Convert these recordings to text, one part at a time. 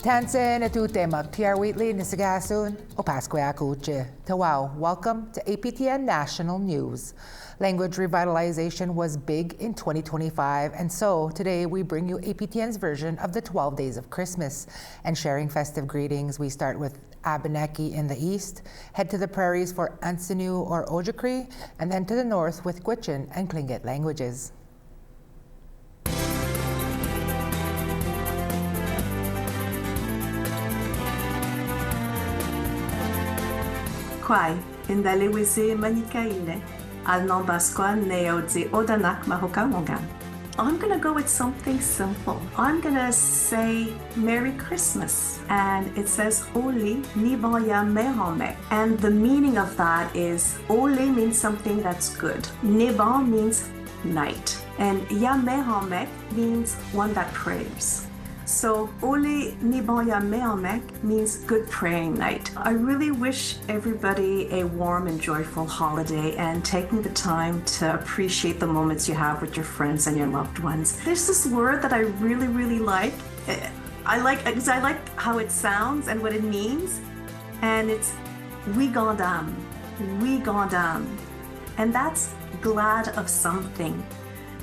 Tansen atute magtiar wheatly nisagasun opasqueakuche. Tawau, welcome to APTN National News. Language revitalization was big in 2025, and so today we bring you APTN's version of the 12 Days of Christmas. And sharing festive greetings, we start with Abenaki in the east, head to the prairies for Innu or Oji-Cree, and then to the north with Gwich'in and Tlingit languages. Kwai, indaliwisi manikaile, al nombaskwa neodzi odanak mahokamongan. I'm gonna go with something simple. I'm gonna say Merry Christmas, and it says Oli Nibaya Mehome. And the meaning of that is Oli means something that's good. Niba means night. And Ya Mehomek means one that prays. So Oli Nibaya Mehomek means good praying night. I really wish everybody a warm and joyful holiday and taking the time to appreciate the moments you have with your friends and your loved ones. There's this word that I really like. I like how it sounds and what it means. And it's Wigadam. And that's glad of something.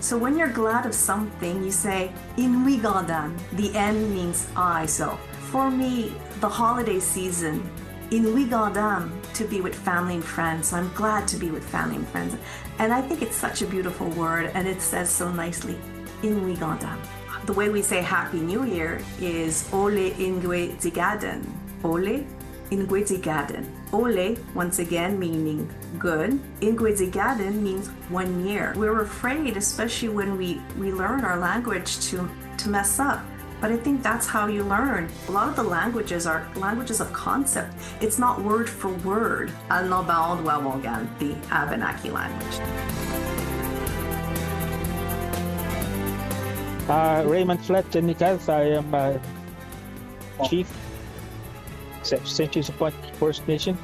So when you're glad of something, you say, in Wigadam. The N means I. So for me, the holiday season, in Wigadam, to be with family and friends. So I'm glad to be with family and friends. And I think it's such a beautiful word, and it says so nicely, in Wigadam. The way we say Happy New Year is Ole Ingwe Zigaden. Ole Ingwe Zigaden. Ole, once again, meaning good. Ingwe Zigaden means 1 year. We're afraid, especially when we learn our language, to mess up. But I think that's how you learn. A lot of the languages are languages of concept. It's not word for word. The Abenaki language. Raymond Fletcher Nichols, I am Chief Century Support First Nation,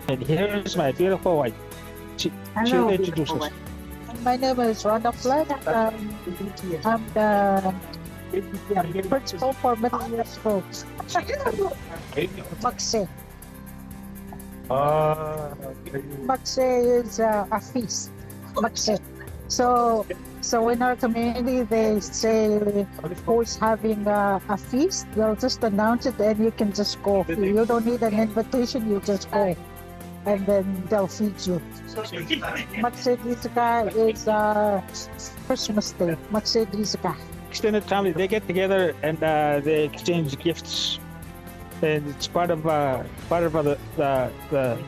and here's my beautiful wife. She'll introduce us. My name is Rhonda Flood. I'm the principal for middle years folks. Makse. Makse is a feast. Makse. So in our community, they say who's having a feast, they'll just announce it and you can just go. You don't need an invitation, you just go. And then they'll feed you. Makse Dizaka is Christmas Day. Makse Dizaka. Extended family, they get together and they exchange gifts. And it's part of the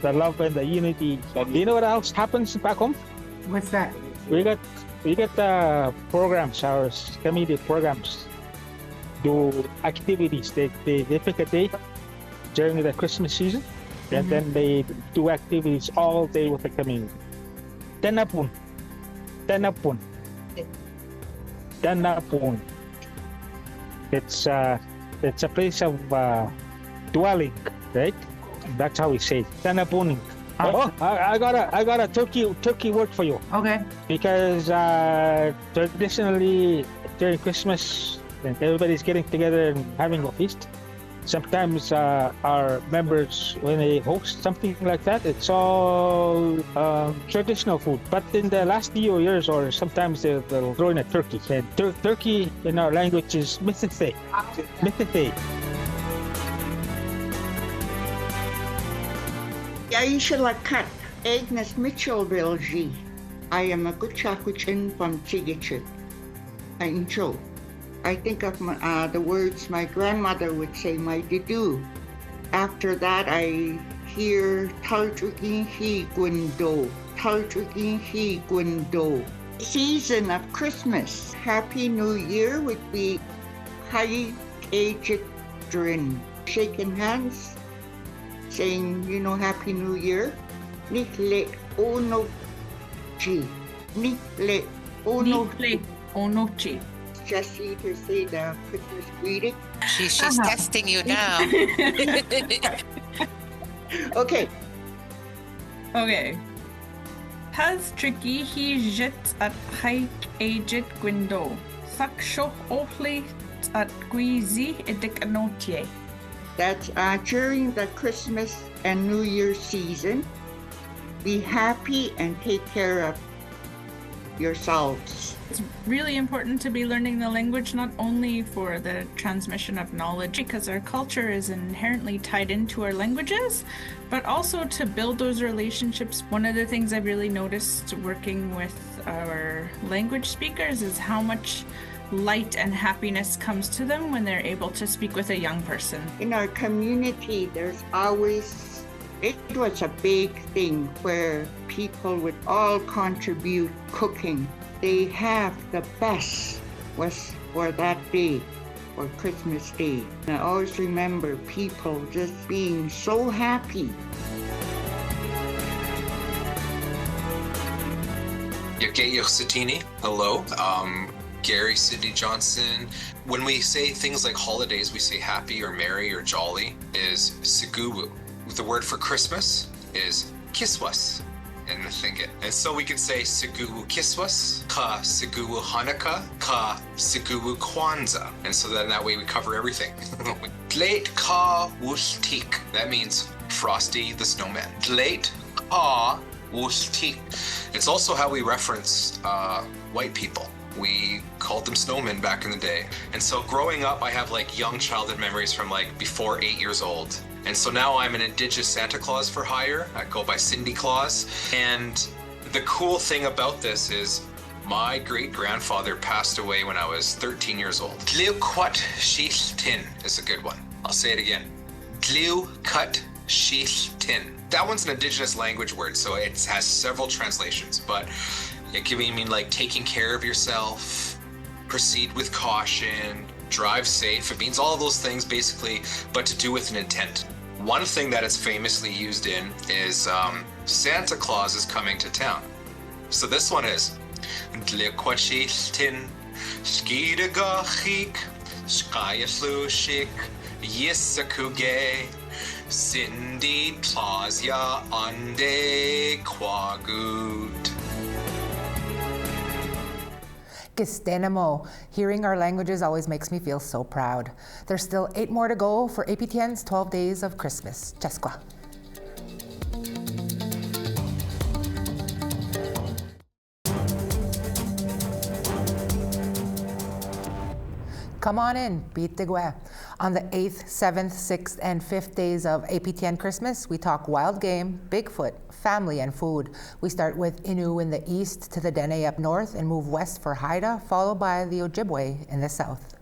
love and the unity. Do you know what else happens back home? What's that? We get programs, our community programs, do activities. They pick a day during the Christmas season, and then they do activities all day with the community. Danapun. It's a place of dwelling, right? That's how we say it. Danapun. Oh, I got a turkey word for you. Okay. Because traditionally during Christmas, when everybody's getting together and having a feast, sometimes our members, when they host something like that, it's all traditional food. But in the last few years, or sometimes they'll throw in a turkey. And turkey in our language is Michif. Yaishalakat, Agnes Mitchell Belgi. I am a Gwich'in from Tlingit. I think of the words my grandmother would say, my didu. After that, I hear Taltrukin Hi Gwindo. Season of Christmas. Happy New Year would be Hai Ejit Drin. Shaking hands, saying, Happy New Year. Nikle Onochi. Jessie to say the Christmas greeting. She's testing you now. Okay. Has tricky he jet at hike aged window. Saksho ohli at guizi edik anotie. That's during the Christmas and New Year season. Be happy and take care of yourselves. It's really important to be learning the language, not only for the transmission of knowledge, because our culture is inherently tied into our languages, but also to build those relationships. One of the things I've really noticed working with our language speakers is how much light and happiness comes to them when they're able to speak with a young person. In our community, it was a big thing where people would all contribute cooking. They have the best was for that day, for Christmas Day. And I always remember people just being so happy. Satini, hello. Gary Sidney Johnson. When we say things like holidays, we say happy or merry or jolly is Siguwu. The word for Christmas is Kiswas in the Tlingit. And so we can say Siguwu Kiswas, Ka Siguwu Hanukkah, Ka Siguwu Kwanzaa. And so then that way we cover everything. Dleit Ka Wushtik. That means Frosty the Snowman. Dleit Ka Wushtik. It's also how we reference white people. We called them snowmen back in the day. And so growing up, I have like young childhood memories from like before 8 years old. And so now I'm an Indigenous Santa Claus for hire. I go by Cindy Claus. And the cool thing about this is my great-grandfather passed away when I was 13 years old. Gwich'in is a good one. I'll say it again. Gwich'in. That one's an Indigenous language word, so it has several translations, but it can mean like taking care of yourself, proceed with caution, drive safe. It means all of those things basically, but to do with an intent. One thing that it's famously used in is Santa Claus is coming to town. So this one is Gwich'in, Skidagachik, Skayaslushik, Yisakuge, Cindy Plazia Ande Kwagut. Gistenamo. Hearing our languages always makes me feel so proud. There's still 8 more to go for APTN's 12 Days of Christmas. Cheskwa. Come on in, beat the Gwe. On the 8th, 7th, 6th, and 5th days of APTN Christmas, we talk wild game, Bigfoot, family, and food. We start with Innu in the east to the Dene up north and move west for Haida, followed by the Ojibway in the south.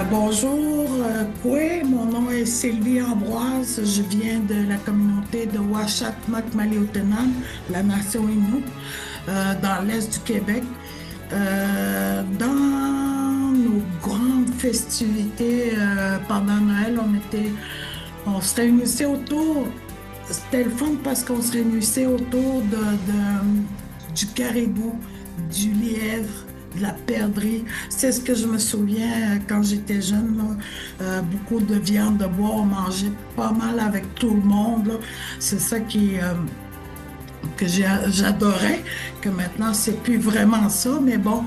Bonjour, Kwe. Mon nom est Sylvie Ambroise. Je viens de la communauté de Ouachak-Makmaliotenam, la nation Innu, dans l'est du Québec. Dans nos grandes festivités pendant Noël, on se réunissait autour. C'était le fun parce qu'on se réunissait autour du caribou, du lièvre, de la perdrix. C'est ce que je me souviens quand j'étais jeune. Beaucoup de viande de bois, on mangeait pas mal avec tout le monde. Là. C'est ça que j'adorais, que maintenant c'est plus vraiment ça, mais bon,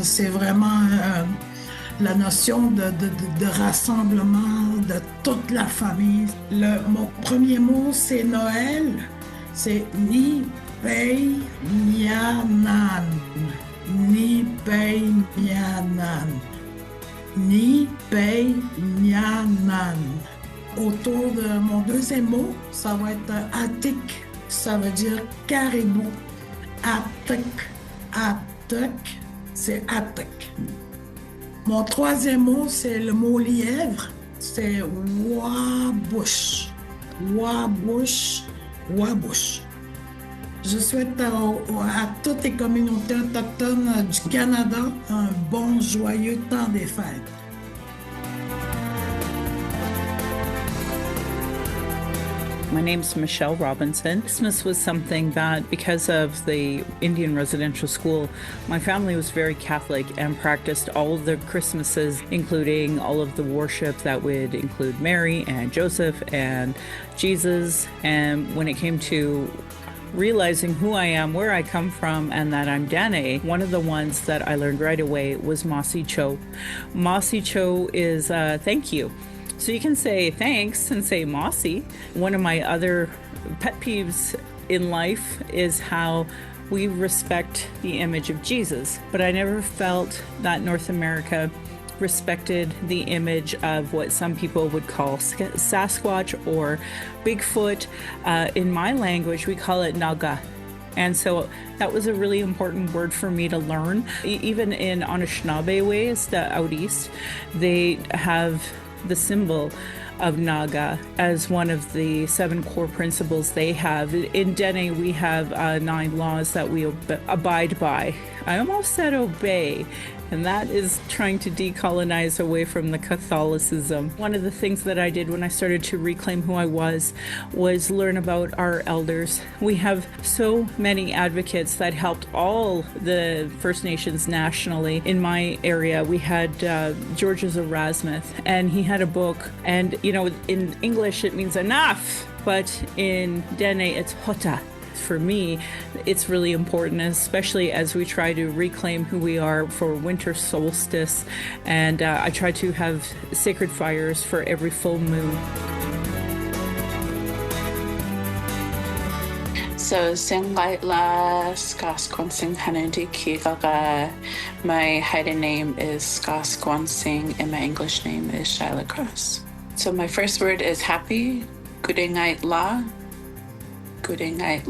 c'est vraiment la notion de rassemblement de toute la famille. Mon premier mot, c'est Noël, c'est Ni Pei Nianan. Ni Pei Nianan. Ni Pei Nianan. Autour de mon deuxième mot, ça va être Atik. Ça veut dire caribou. Atek. Atek, c'est Atek. Mon troisième mot, c'est le mot lièvre. C'est Wabush. Wabush. Wabush. Je souhaite à toutes les communautés autochtones du Canada un bon, joyeux temps des fêtes. My name's Michelle Robinson. Christmas was something that, because of the Indian residential school, my family was very Catholic and practiced all of the Christmases, including all of the worship that would include Mary and Joseph and Jesus. And when it came to realizing who I am, where I come from, and that I'm Dene, one of the ones that I learned right away was Masi Cho. Masi Cho is thank you. So you can say thanks and say Masi. One of my other pet peeves in life is how we respect the image of Jesus, but I never felt that North America respected the image of what some people would call Sasquatch or Bigfoot. In my language, we call it Naga. And so that was a really important word for me to learn. Even in Anishinaabe ways, the out east, they have the symbol of Naga as one of the 7 core principles they have. In Dene, we have 9 laws that we abide by. I almost said obey, and that is trying to decolonize away from the Catholicism. One of the things that I did when I started to reclaim who I was learn about our elders. We have so many advocates that helped all the First Nations nationally. In my area, we had George's Erasmus, and he had a book, and in English it means enough, but in Dene it's hota. For me, it's really important, especially as we try to reclaim who we are for winter solstice. And I try to have sacred fires for every full moon. So Singlai la Skaskwansing Hanandi Kigaga. My Haida name is Skaskwansing and my English name is Shyla Cross. So my first word is happy, Gudingait la. Gudingait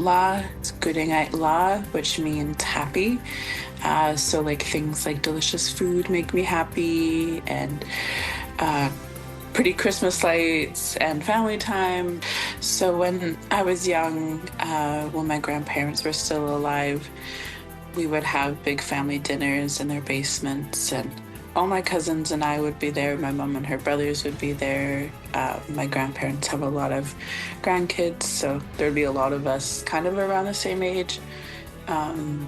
la, which means happy. So like things like delicious food make me happy, and pretty Christmas lights and family time. So when I was young, when my grandparents were still alive, we would have big family dinners in their basements, and all my cousins and I would be there. My mom and her brothers would be there. My grandparents have a lot of grandkids, so there'd be a lot of us kind of around the same age. And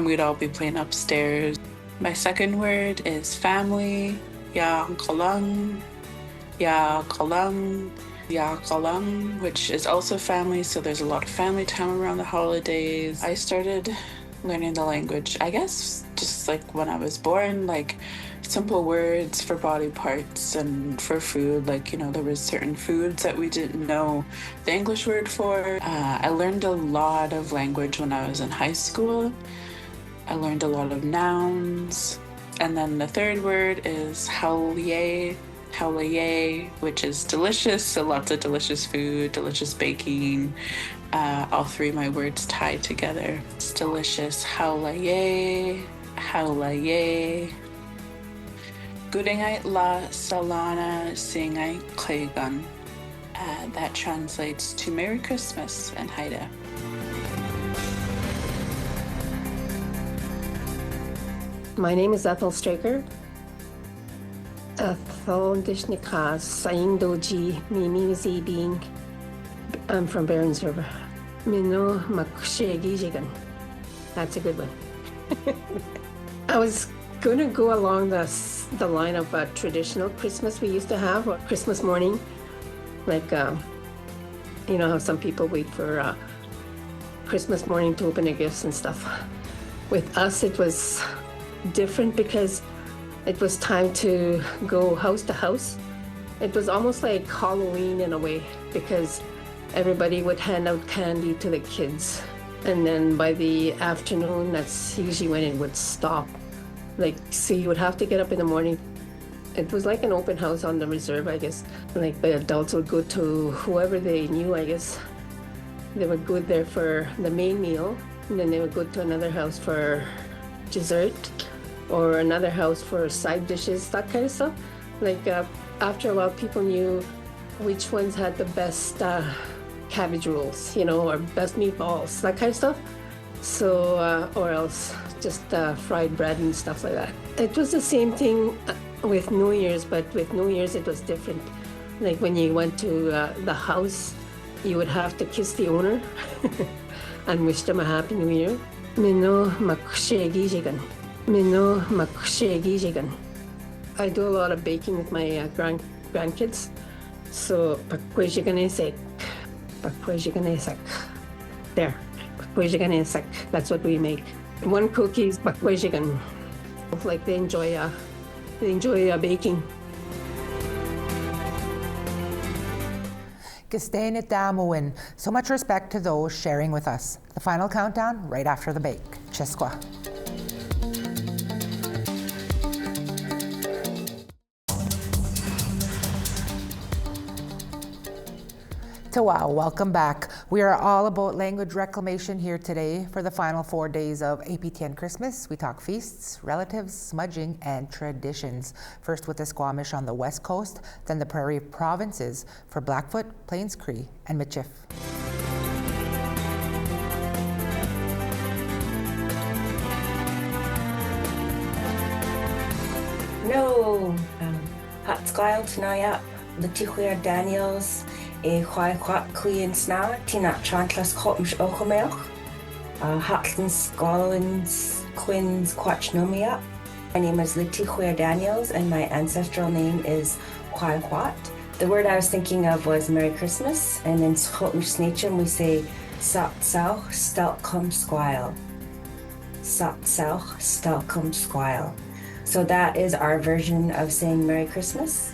we'd all be playing upstairs. My second word is family, ya kalang, which is also family, so there's a lot of family time around the holidays. I started learning the language, I guess, just like when I was born, like simple words for body parts and for food. Like, there was certain foods that we didn't know the English word for. I learned a lot of language when I was in high school. I learned a lot of nouns. And then the third word is haulaye, which is delicious. So lots of delicious food, delicious baking. All 3 of my words tied together. It's delicious. Haulaye. Gudingait la salana singai klegan. That translates to Merry Christmas in Haida. My name is Ethel Straker. Ethel Dishnika Saindoji Mimi Zibing. I'm from Barons River. Mino Makshegi Jigan. That's a good one. I was going to go along the line of traditional Christmas we used to have, or Christmas morning. Like, how some people wait for Christmas morning to open their gifts and stuff. With us, it was different because it was time to go house to house. It was almost like Halloween in a way, because everybody would hand out candy to the kids. And then by the afternoon, that's usually when it would stop. Like, so you would have to get up in the morning. It was like an open house on the reserve, I guess. Like, the adults would go to whoever they knew, I guess. They would go there for the main meal, and then they would go to another house for dessert, or another house for side dishes, that kind of stuff. Like, after a while, people knew which ones had the best cabbage rolls, or best meatballs, that kind of stuff. So, or else just fried bread and stuff like that. It was the same thing with New Year's, but with New Year's it was different. Like when you went to the house, you would have to kiss the owner and wish them a Happy New Year. Mino makshegi jigan. I do a lot of baking with my grandkids. So, there. Gwich'in insect. That's what we make. One cookie is Gwich'in. Like they enjoy baking. Dene Damuin. So much respect to those sharing with us. The final countdown right after the bake. Chisqua. Tawau, welcome back. We are all about language reclamation here today for the final 4 days of APTN Christmas. We talk feasts, relatives, smudging, and traditions. First with the Squamish on the west coast, then the Prairie provinces for Blackfoot, Plains-Cree, and Michif. No, Hatsgail Tanaya, Latihuia Daniels, e chwai chwat clean sna, tina chantlas chotmish ochomelch, Hatlins Golins Quins Quachnomia. My name is Latihuia Daniels and my ancestral name is Chwai Chwat. The word I was thinking of was Merry Christmas, and in Chotmish Snachum we say Sat Sauch Stelkum Squile. Sat Sauch Stelkum Squile. So that is our version of saying Merry Christmas,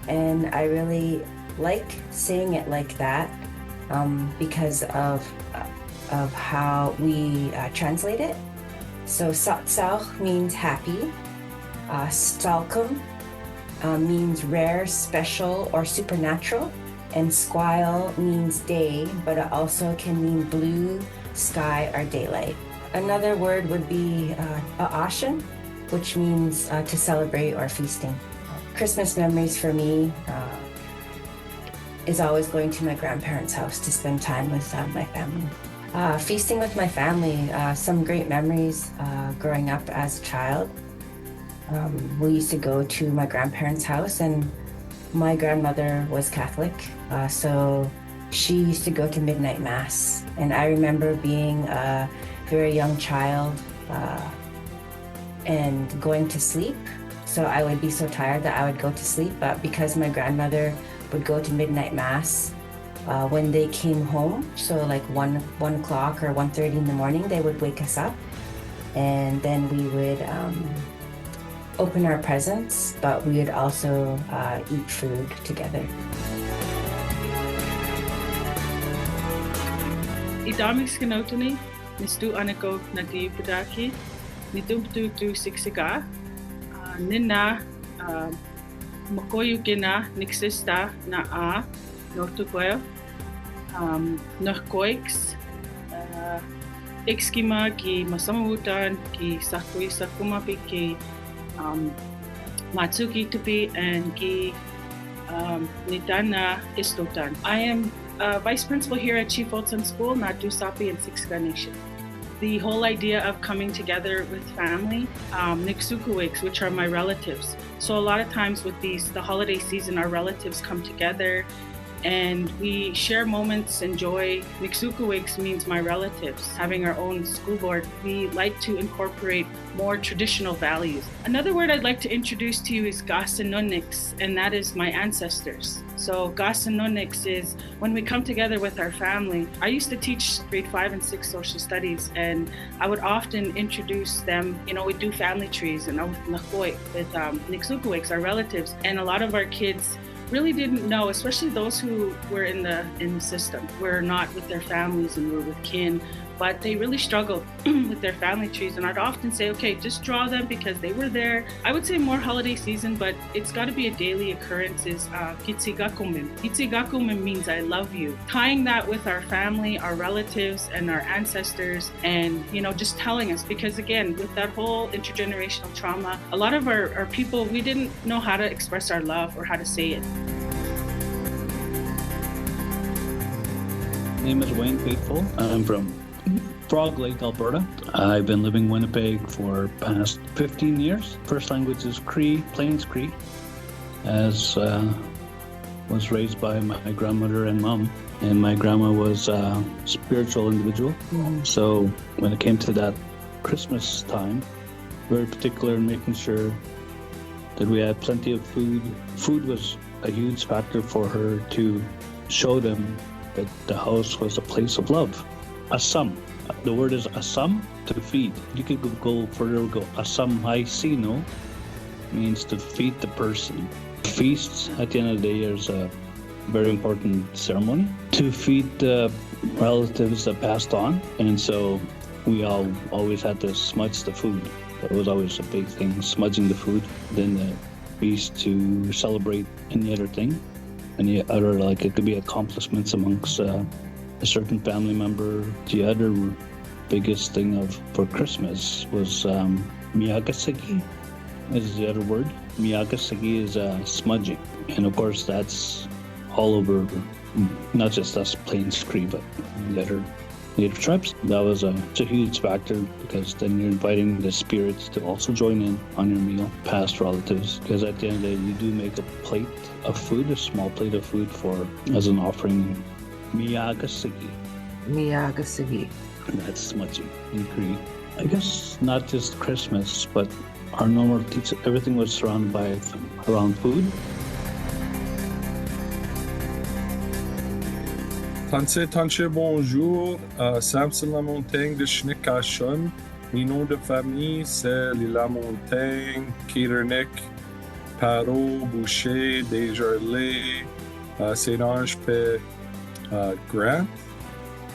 and I really like saying it like that because of how we translate it. So Satsauch means happy, Stalkum means rare, special, or supernatural, and Squile means day, but it also can mean blue, sky, or daylight. Another word would be Ashen, which means to celebrate or feasting. Christmas memories for me is always going to my grandparents' house to spend time with my family. Feasting with my family, some great memories growing up as a child. We used to go to my grandparents' house, and my grandmother was Catholic, so she used to go to midnight mass. And I remember being a very young child and going to sleep. So I would be so tired that I would go to sleep, but because my grandmother would go to midnight mass, when they came home, so like 1 o'clock or 1:30 in the morning, they would wake us up, and then we would open our presents, but we would also eat food together. Idamix Kanotani, Nistu Aniko Nadi Budaki, Nidumtu tu Sixiga, Nina Makoyukina Nixista na A, Nortuquel, Norcoix, Exkima ki Masamutan, ki Sakui Sakumapi, ki Matsuki Tupi, and ki Nitana Istotan. I am Vice Principal here at Chief Olson School, Natu Sapi and Siksika Nation. The whole idea of coming together with family, Nixukuwiks, which are my relatives. So a lot of times with the holiday season, our relatives come together and we share moments and joy. Nixukuwiks means my relatives. Having our own school board, we like to incorporate more traditional values. Another word I'd like to introduce to you is Gasanoniks, and that is my ancestors. So Gasanoniks is when we come together with our family. I used to teach grade 5 and 6 social studies, and I would often introduce them. You know, we do family trees and with Nixukuwiks, our relatives, and a lot of our kids really didn't know, especially those who were in the system, were not with their families and were with kin, but they really struggled with their family trees. And I'd often say, okay, just draw them because they were there. I would say more holiday season, but it's got to be a daily occurrence is Kitsigakumim. Kitsigakumim means I love you. Tying that with our family, our relatives, and our ancestors, and, you know, just telling us, because again, with that whole intergenerational trauma, a lot of our people, we didn't know how to express our love or how to say it. My name is Wayne Faithful. I'm from Frog Lake, Alberta. I've been living in Winnipeg for past 15 years. First language is Cree, Plains-Cree, as was raised by my grandmother and mom. And my grandma was a spiritual individual. So when it came to that Christmas time, very particular in making sure that we had plenty of food. Food was a huge factor for her to show them that the house was a place of love. A sum. The word is asam, to feed. You could go further, go asam hai sino, means to feed the person. Feasts, at the end of the day, is a very important ceremony to feed the relatives that passed on. And so we all always had to smudge the food. That was always a big thing, smudging the food. Then the feast to celebrate any other thing. Any other, like it could be accomplishments amongst a certain family member. The other biggest thing for Christmas was miyagasagi is the other word. Miyagasagi is smudging. And of course that's all over, not just us Plains Cree, but the other Native tribes. That was it's a huge factor because then you're inviting the spirits to also join in on your meal, past relatives, because at the end of the day you do make a plate of food, a small plate of food as an offering. Miyagasagi. Miyagasagi. That's smudging in Cree. I guess not just Christmas, but our normal teacher, everything was surrounded around food. Tanche, bonjour. Samson Lamontagne de Schnickashun. Mi nom de famille, c'est Lila Montagne, Keternick, Parot, Boucher, Desjardins, Saint-Ange, Grant.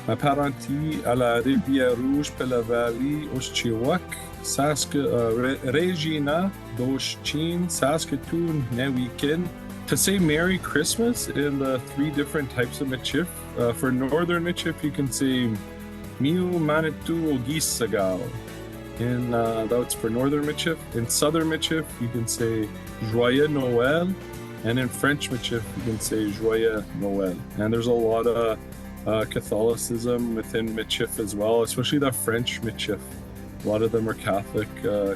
Ma parentie à la Rivière-Rouge, la Vallée, Oji-Cree, Regina, Gwich'in, Saskatoon, Gwich'in. To say Merry Christmas in the three different types of Michif. For Northern Michif, you can say Miu Manitou Ogisagao. That's for Northern Michif. In Southern Michif, you can say Joyeux Noël. And in French Michif, you can say Joyeux Noël. And there's a lot of Catholicism within Michif as well, especially the French Michif. A lot of them are Catholic,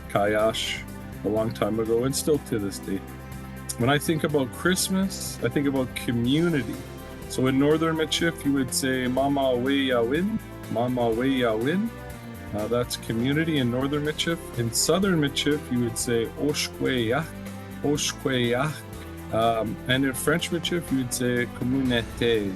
Kayash, a long time ago, and still to this day. When I think about Christmas, I think about community. So in Northern Michif, you would say Mama We Yawin, Mama We Yawin. That's community in Northern Michif. In Southern Michif, you would say Oshkweyak, Oshkweyak. And in French Michif, you would say Communauté.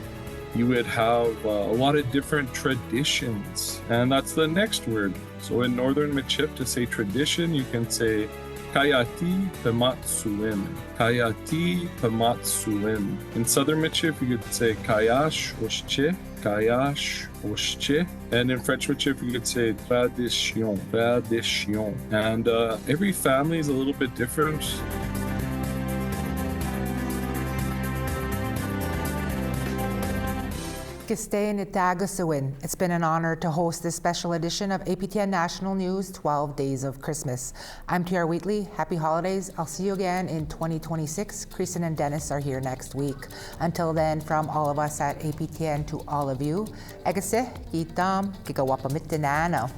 You would have a lot of different traditions. And that's the next word. So in Northern Michif, to say tradition, you can say Kayati Pematsuin. Kayati Pematsuin. In Southern Michif, you could say Kayash Oshche. Kayash Oshche. And in French Michif, you could say Tradition. Tradition. And every family is a little bit different. It's been an honor to host this special edition of APTN National News 12 Days of Christmas. I'm T.R. Wheatley. Happy holidays. I'll see you again in 2026. Gwich'in and Dennis are here next week. Until then, from all of us at APTN to all of you, Egase, Gitam, Gigawapamitinano.